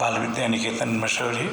बाल विद्या निकेतन मसूरी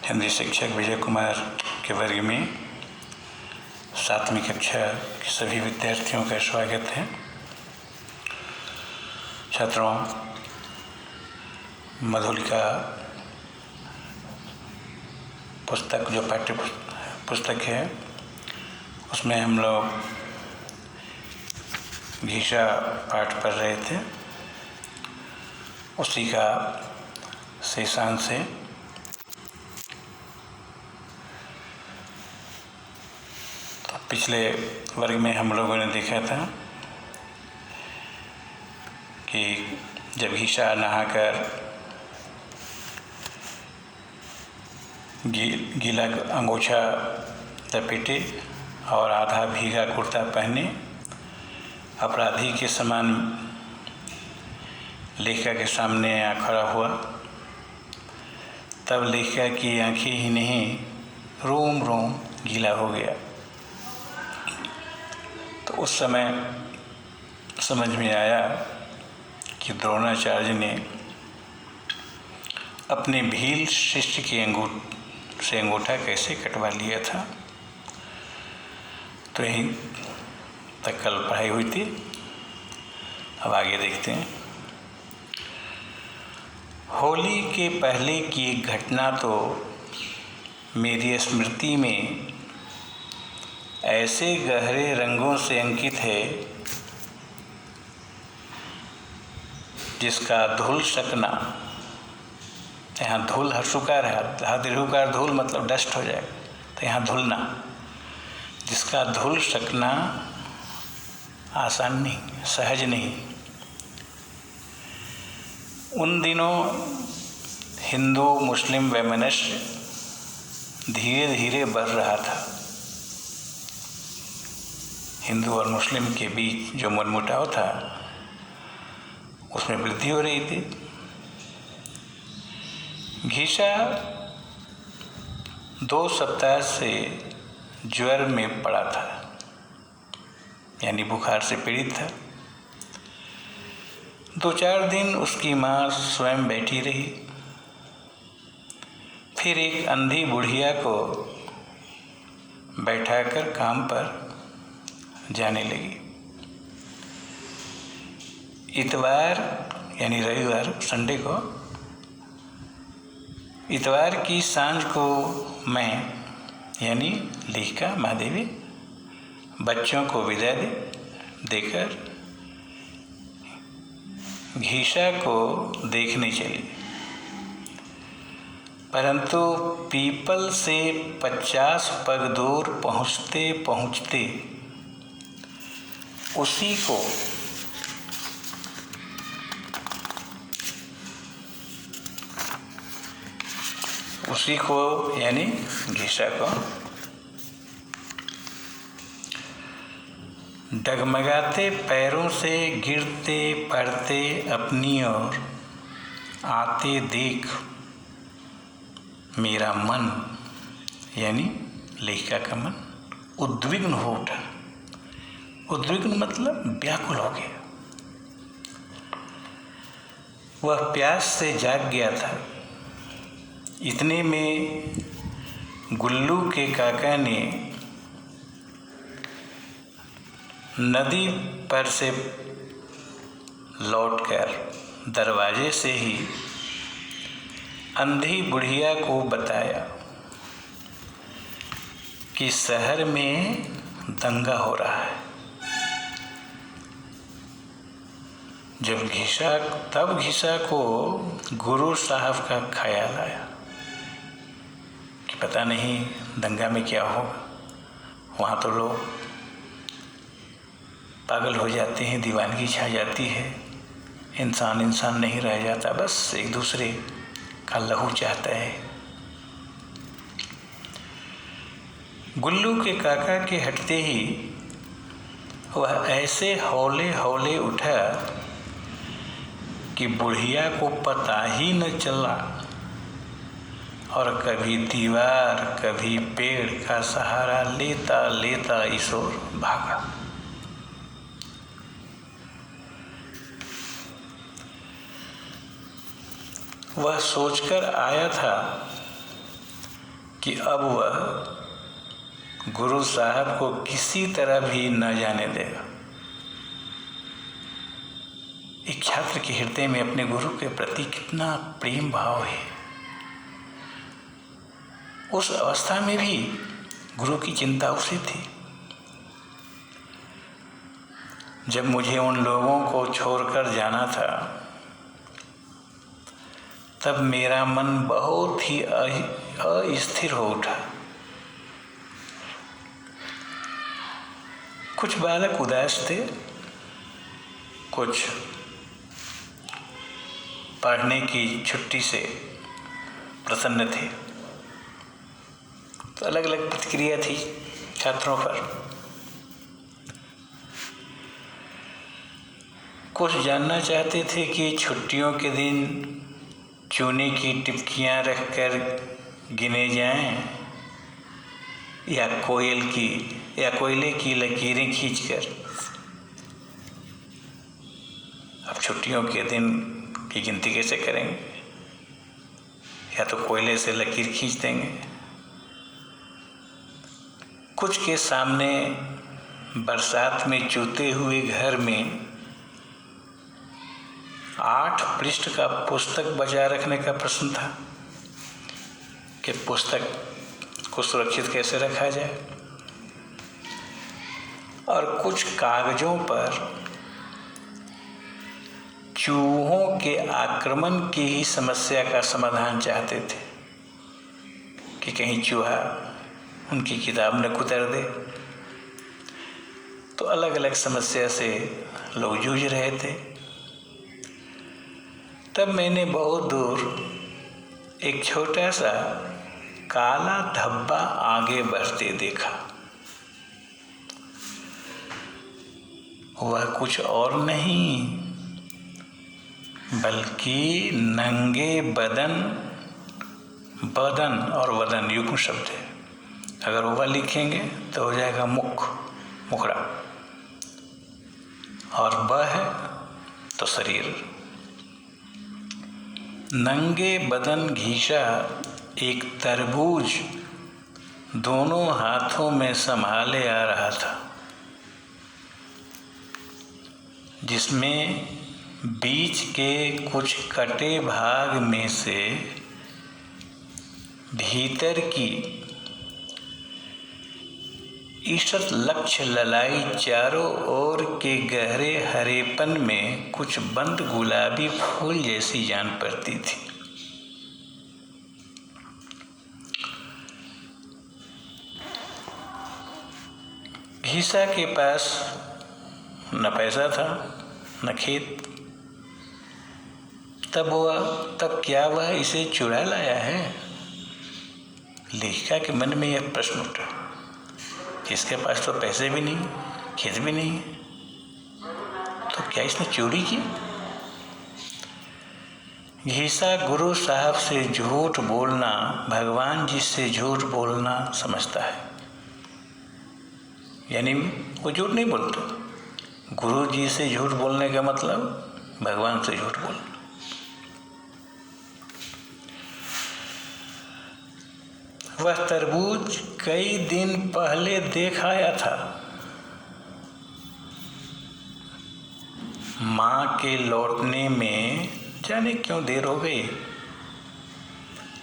हिंदी शिक्षक विजय कुमार के वर्ग में 7वीं कक्षा के सभी विद्यार्थियों का स्वागत है। छात्रों, मधुलिका पुस्तक जो पाठ्य पुस्तक है उसमें हम लोग घीसा पाठ पढ़ रहे थे। उसी का शेषांश है। तो पिछले वर्ग में हम लोगों ने देखा था कि जब घीसा नहाकर गीला अंगोछा लपेटे और आधा भीगा कुर्ता पहने अपराधी के समान लेखिका के सामने आ खड़ा हुआ, तब लेखिका की आंखें ही नहीं रोम रोम गीला हो गया। तो उस समय समझ में आया कि द्रोणाचार्य ने अपने भील शिष्य के अंगूठा कैसे कटवा लिया था। तो यहीं तक कल पढ़ाई हुई थी। अब आगे देखते हैं। होली के पहले की एक घटना तो मेरी स्मृति में ऐसे गहरे रंगों से अंकित है जिसका धूल सकना, यहाँ धूल हर्षुकार है, दीर्घकार धूल मतलब डस्ट हो जाएगा, तो यहाँ धुलना, जिसका धूल सकना आसान नहीं, सहज नहीं। उन दिनों हिंदू मुस्लिम वैमनस्य धीरे धीरे बढ़ रहा था। हिंदू और मुस्लिम के बीच जो मनमुटाव था उसमें वृद्धि हो रही थी। घीसा 2 सप्ताह से ज्वर में पड़ा था, यानी बुखार से पीड़ित था। 2-4 दिन उसकी माँ स्वयं बैठी रही। फिर एक अंधी बुढ़िया को बैठाकर काम पर जाने लगी। इतवार यानी रविवार, संडे को, इतवार की सांझ को मैं यानी लेखिका महादेवी बच्चों को विदा देकर घीसा को देखने चली, परंतु पीपल से 50 पग दूर पहुँचते पहुँचते उसी को यानी घीसा को डगमगाते पैरों से गिरते पड़ते अपनी ओर आते देख मेरा मन यानी लेखिका का मन उद्विग्न हो उठा। उद्विग्न मतलब व्याकुल हो गया। वह प्यास से जाग गया था। इतने में गुल्लू के काका ने नदी पर से लौटकर दरवाजे से ही अंधी बुढ़िया को बताया कि शहर में दंगा हो रहा है। तब घीसा को गुरु साहब का ख्याल आया कि पता नहीं दंगा में क्या होगा। वहाँ तो लोग पागल हो जाते हैं, दीवानगी छा जाती है, इंसान नहीं रह जाता, बस एक दूसरे का लहू चाहता है। गुल्लू के काका के हटते ही वह ऐसे हौले हौले उठा कि बुढ़िया को पता ही न चला और कभी दीवार कभी पेड़ का सहारा लेता लेता इस ओर भागा। वह सोचकर आया था कि अब वह गुरु साहब को किसी तरह भी न जाने देगा। एक छात्र के हृदय में अपने गुरु के प्रति कितना प्रेम भाव है। उस अवस्था में भी गुरु की चिंता उसे थी। जब मुझे उन लोगों को छोड़कर जाना था तब मेरा मन बहुत ही अस्थिर हो उठा। कुछ बालक उदास थे, कुछ पढ़ने की छुट्टी से प्रसन्न थे। तो अलग अलग प्रतिक्रिया थी छात्रों पर। कुछ जानना चाहते थे कि छुट्टियों के दिन चूने की टिपकियाँ रखकर गिने जाएं या कोयले की लकीरें खींचकर। अब छुट्टियों के दिन की गिनती कैसे करेंगे? या तो कोयले से लकीर खींच देंगे। कुछ के सामने बरसात में चूते हुए घर में 8 पृष्ठ का पुस्तक बचा रखने का प्रश्न था कि पुस्तक को सुरक्षित कैसे रखा जाए। और कुछ कागजों पर चूहों के आक्रमण की ही समस्या का समाधान चाहते थे कि कहीं चूहा उनकी किताब न कुतर दे। तो अलग अलग समस्या से लोग जूझ रहे थे। तब मैंने बहुत दूर एक छोटा सा काला धब्बा आगे बढ़ते देखा। वह कुछ और नहीं बल्कि नंगे बदन और वदन युग्म शब्द है। अगर वह लिखेंगे तो हो जाएगा मुखड़ा, और ब है तो शरीर। नंगे बदन घीसा एक तरबूज दोनों हाथों में संभाले आ रहा था, जिसमें बीच के कुछ कटे भाग में से भीतर की ईषत् लक्ष्य ललाई चारों ओर के गहरे हरेपन में कुछ बंद गुलाबी फूल जैसी जान पड़ती थी। घीसा के पास न पैसा था न खेत। तब क्या वह इसे चुरा लाया है? लेखिका के मन में यह प्रश्न उठा। इसके पास तो पैसे भी नहीं, खेत भी नहीं, तो क्या इसने चोरी की? घीसा गुरु साहब से झूठ बोलना भगवान जी से झूठ बोलना समझता है। यानी वो झूठ नहीं बोलता। गुरु जी से झूठ बोलने का मतलब भगवान से झूठ बोलना। वह तरबूज कई दिन पहले देख आया था। माँ के लौटने में जाने क्यों देर हो गई।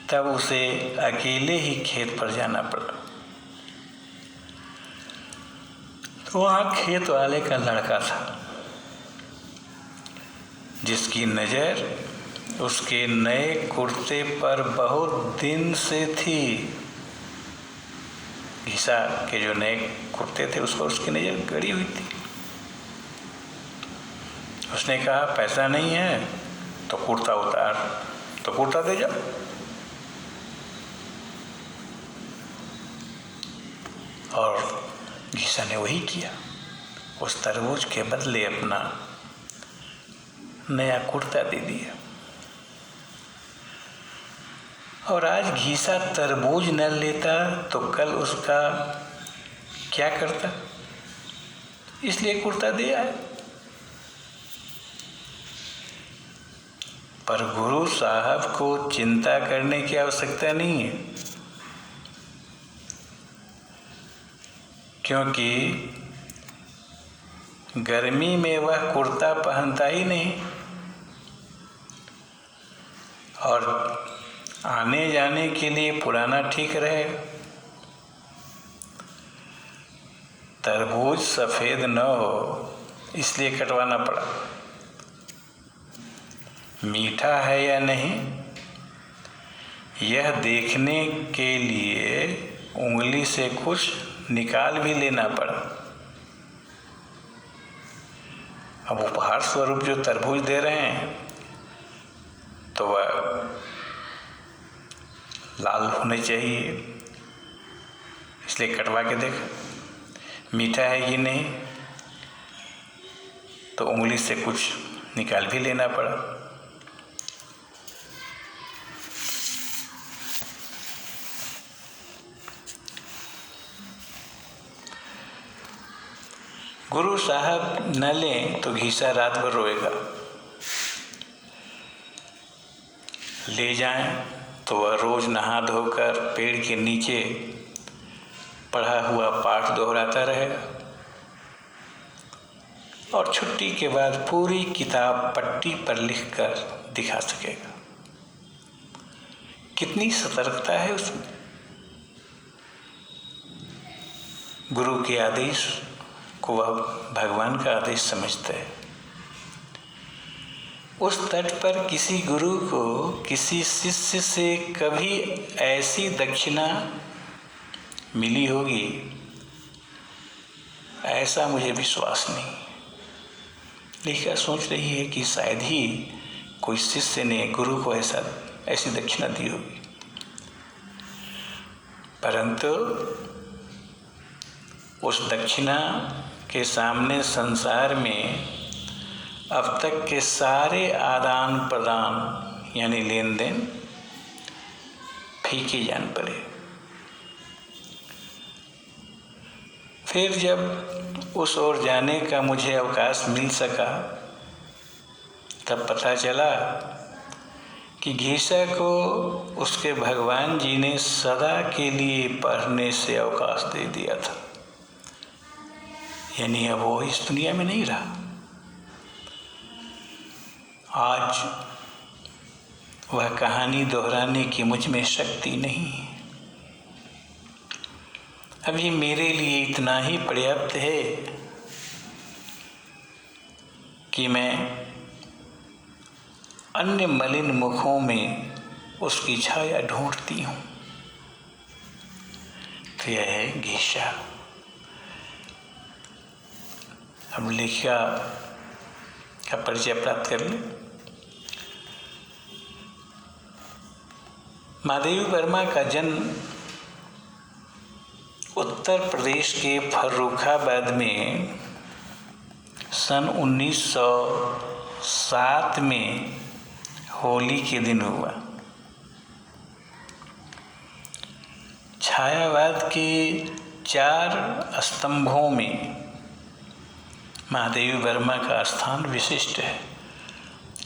तब उसे अकेले ही खेत पर जाना पड़ा। तो वहाँ खेत वाले का लड़का था, जिसकी नज़र उसके नए कुर्ते पर बहुत दिन से थी। घीसा के जो नए कुर्ते थे उस पर उसकी नज़र गड़ी हुई थी। उसने कहा, पैसा नहीं है तो कुर्ता उतार, तो कुर्ता दे जाओ। और घीसा ने वही किया। उस तरबूज के बदले अपना नया कुर्ता दे दिया। और आज घीसा तरबूज न लेता तो कल उसका क्या करता, इसलिए कुर्ता दिया है। पर गुरु साहब को चिंता करने की आवश्यकता नहीं है, क्योंकि गर्मी में वह कुर्ता पहनता ही नहीं और आने जाने के लिए पुराना ठीक रहेगा। तरबूज सफ़ेद न हो इसलिए कटवाना पड़ा। मीठा है या नहीं यह देखने के लिए उंगली से कुछ निकाल भी लेना पड़ा। अब उपहार स्वरूप जो तरबूज दे रहे हैं तो वह लाल होने चाहिए, इसलिए कटवा के देखा मीठा है कि नहीं, तो उंगली से कुछ निकाल भी लेना पड़ा। गुरु साहब न लें तो घीसा रात भर रोएगा, ले जाएं तो वह रोज नहा धोकर पेड़ के नीचे पढ़ा हुआ पाठ दोहराता रहेगा और छुट्टी के बाद पूरी किताब पट्टी पर लिखकर दिखा सकेगा। कितनी सतर्कता है उसमें। गुरु के आदेश को वह भगवान का आदेश समझता है। उस तट पर किसी गुरु को किसी शिष्य से कभी ऐसी दक्षिणा मिली होगी ऐसा मुझे विश्वास नहीं। लेखिका सोच रही है कि शायद ही कोई शिष्य ने गुरु को ऐसी दक्षिणा दी होगी, परंतु उस दक्षिणा के सामने संसार में अब तक के सारे आदान प्रदान यानी लेन देन फीके जान पड़े। फिर जब उस ओर जाने का मुझे अवकाश मिल सका तब पता चला कि घीसा को उसके भगवान जी ने सदा के लिए पढ़ने से अवकाश दे दिया था, यानी अब वो इस दुनिया में नहीं रहा। आज वह कहानी दोहराने की मुझ में शक्ति नहीं है। अभी मेरे लिए इतना ही पर्याप्त है कि मैं अन्य मलिन मुखों में उसकी छाया ढूंढती हूँ। तो यह है घीसा। अब लेखिका का परिचय प्राप्त कर लें। महादेवी वर्मा का जन्म उत्तर प्रदेश के फर्रुखाबाद में सन 1907 में होली के दिन हुआ। छायावाद के 4 स्तंभों में महादेवी वर्मा का स्थान विशिष्ट है।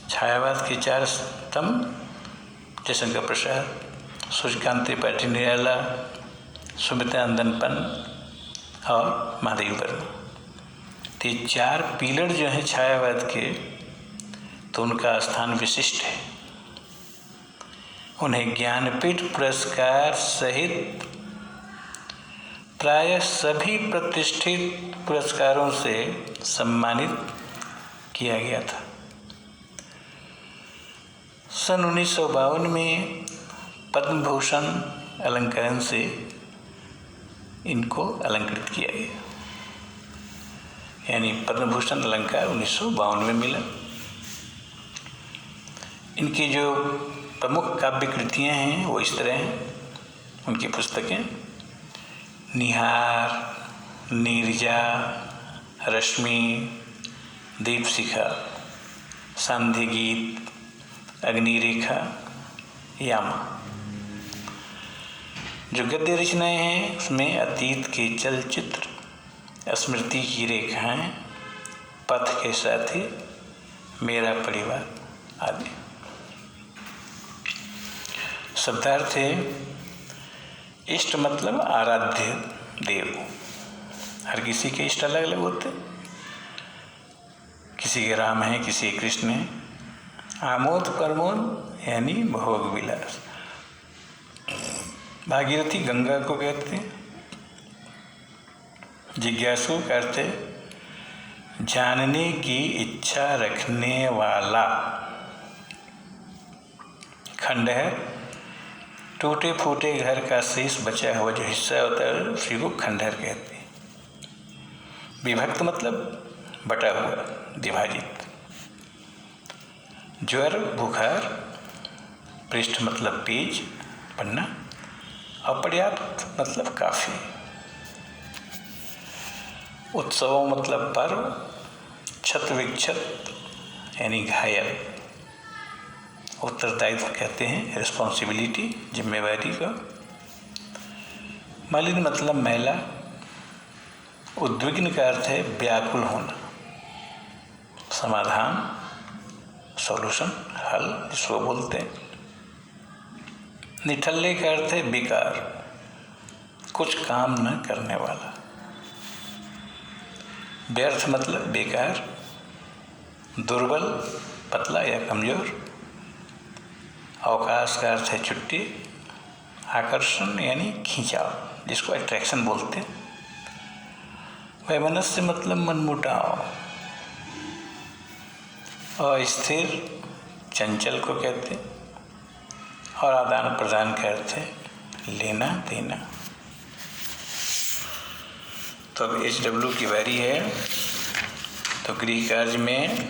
छायावाद के 4 स्तंभ जयशंकर प्रसाद, सूर्यकांत त्रिपाठी निराला, सुमित्रा नंदन पन्त और महादेवी वर्मा। तो 4 पिलर जो हैं छायावाद के, तो उनका स्थान विशिष्ट है। उन्हें ज्ञानपीठ पुरस्कार सहित प्रायः सभी प्रतिष्ठित पुरस्कारों से सम्मानित किया गया था। सन 1952 में पद्म भूषण अलंकरण से इनको अलंकृत किया गया, यानी पद्म भूषण अलंकार 1952 में मिला। इनकी जो प्रमुख काव्य कृतियाँ हैं वो इस तरह हैं। उनकी पुस्तकें निहार, नीरजा, रश्मि, दीपशिखा, सांध्य गीत, अग्निरेखा, यामा। जो गद्य रचनाएं हैं उसमें अतीत के चलचित्र, स्मृति की रेखाएं, पथ के साथी, मेरा परिवार आदि। शब्दार्थ है इष्ट मतलब आराध्य देव। हर किसी के इष्ट अलग अलग होते, किसी के राम है, किसी के कृष्ण है। आमोद प्रमोद यानी भोग विलास। भागीरथी गंगा को कहते हैं। जिज्ञासु कहते जानने की इच्छा रखने वाला। खंडहर टूटे फूटे घर का शेष बचा हुआ जो हिस्सा होता है उसी को खंडहर कहते हैं। विभक्त मतलब बटा हुआ, विभाजित। ज्वर बुखार, पृष्ठ मतलब पेज पन्ना, अपर्याप्त मतलब काफी। उत्सव मतलब पर्व, क्षत विक्षत यानी घायल। उत्तरदायित्व कहते हैं रिस्पॉन्सिबिलिटी, जिम्मेवारी का। मलिन मतलब मैला। उद्विग्न का अर्थ है व्याकुल होना। समाधान सॉल्यूशन, हल जिसको बोलते हैं। निठल्ले का अर्थ है बेकार, कुछ काम न करने वाला। व्यर्थ मतलब बेकार। दुर्बल पतला या कमजोर। अवकाश का अर्थ है छुट्टी। आकर्षण यानी खिंचाव, जिसको अट्रैक्शन बोलते हैं। वैमनस्य मतलब मनमुटाव। अस्थिर चंचल को कहते हैं। और आदान प्रदान का अर्थ है लेना देना। तो अब HW की बारी है। तो गृह कार्य में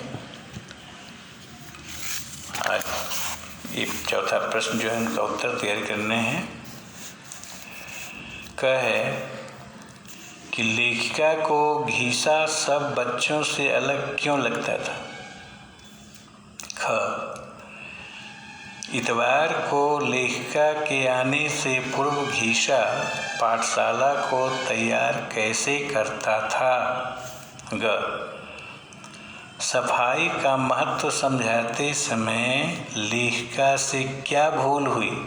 आज ये चौथा प्रश्न जो है उनका उत्तर तैयार करने हैं। कह है कि लेखिका को घीसा सब बच्चों से अलग क्यों लगता था। ख इतवार को लेखिका के आने से पूर्व घीसा पाठशाला को तैयार कैसे करता था। ग सफाई का महत्व समझाते समय लेखिका से क्या भूल हुई।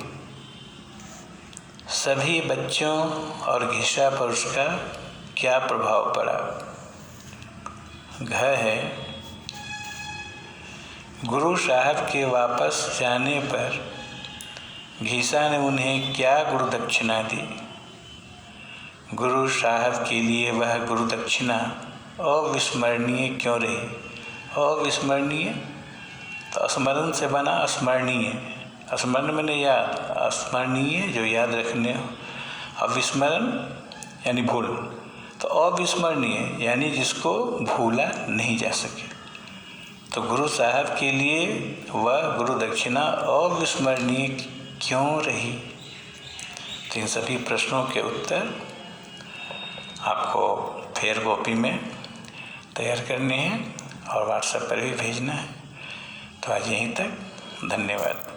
सभी बच्चों और घीसा पर उसका क्या प्रभाव पड़ा। घ है गुरु साहब के वापस जाने पर घीसा ने उन्हें क्या गुरु दक्षिणा दी। गुरु साहब के लिए वह गुरु दक्षिणा अविस्मरणीय क्यों रही। अविस्मरणीय तो स्मरण से बना स्मरणीय। स्मरण मैंने याद, स्मरणीय जो याद रखने हो। अविस्मरण यानी भूल, तो अविस्मरणीय यानी जिसको भूला नहीं जा सके। तो गुरु साहब के लिए वह गुरु दक्षिणा अविस्मरणीय क्यों रही। तो इन सभी प्रश्नों के उत्तर आपको फेयर कॉपी में तैयार करने हैं और व्हाट्सएप पर भी भेजना है। तो आज यहीं तक, धन्यवाद।